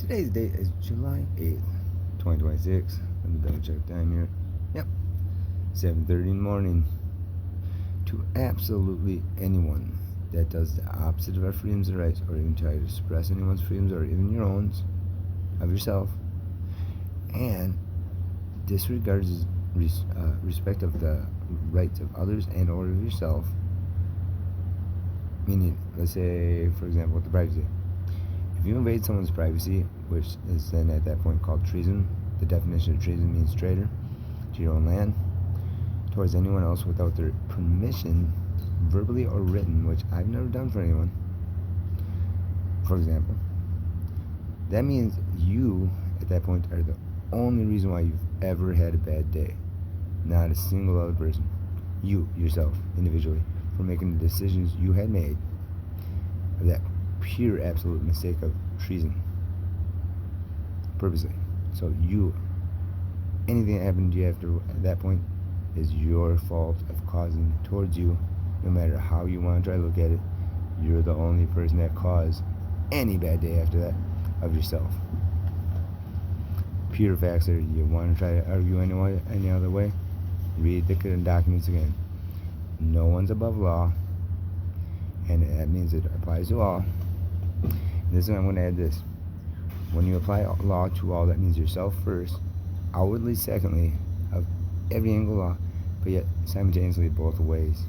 Today's date is July 8th, 2026. Let me double check time here. Yep, 7:30 in the morning. To absolutely anyone that does the opposite of our freedoms and rights, or even try to suppress anyone's freedoms or even your own of yourself, and disregards respect of the rights of others and or of yourself, meaning, let's say, for example, with the privacy. If you invade someone's privacy, which is then at that point called treason, the definition of treason means traitor to your own land, towards anyone else without their permission, verbally or written, which I've never done for anyone, for example, that means you, at that point, are the only reason why you've ever had a bad day. Not a single other person. You, yourself, individually, for making the decisions you had made of that pure absolute mistake of treason. Purposely. So you, anything that happened to you after at that point is your fault of causing towards you, no matter how you want to try to look at it. You're the only person that caused any bad day after that of yourself. Pure facts there. You want to try to argue any other way? Read the documents again. No one's above law, and that means it applies to all. This is, I'm going to add this. When you apply law to all, that means yourself first, outwardly secondly, of every angle law, but yet simultaneously both ways.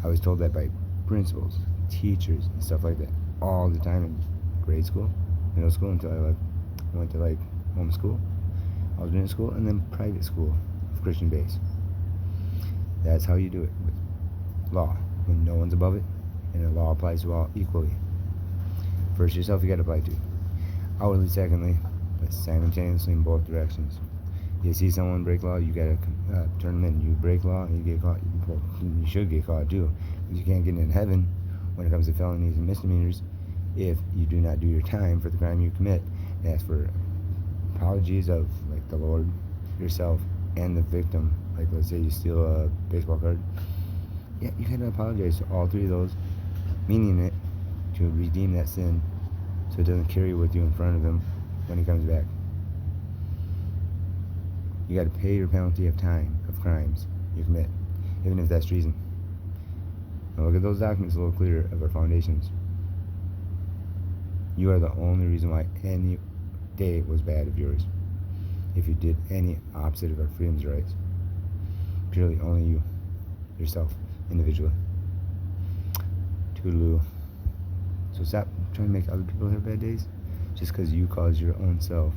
I was told that by principals, teachers, and stuff like that all the time in grade school, middle school, until I went to homeschool, alternate school, and then private school of Christian base. That's how you do it with law, when no one's above it, and the law applies to all equally. First yourself, you got to apply to. Outwardly, secondly, but simultaneously in both directions. You see someone break law, you got to turn them in. You break law, and you get caught. Well, you should get caught too, because you can't get in heaven when it comes to felonies and misdemeanors if you do not do your time for the crime you commit. And ask for apologies of the Lord, yourself, and the victim. Like, let's say you steal a baseball card. Yeah, you gotta apologize to all three of those, meaning it to redeem that sin so it doesn't carry with you in front of him when he comes back. You gotta pay your penalty of time of crimes you commit, even if that's treason. Now look at those documents a little clearer of our foundations. You are the only reason why any day was bad of yours. If you did any opposite of our freedoms and rights, purely only you, yourself, individually. Toodaloo. So stop trying to make other people have bad days just because you cause your own self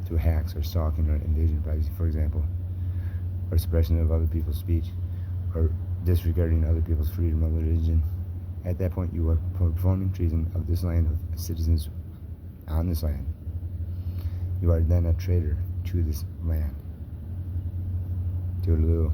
through hacks or stalking or invasion of privacy, for example, or suppression of other people's speech, or disregarding other people's freedom of religion. At that point, you are performing treason of this land, of citizens on this land. You are then a traitor to this land. Toodaloo.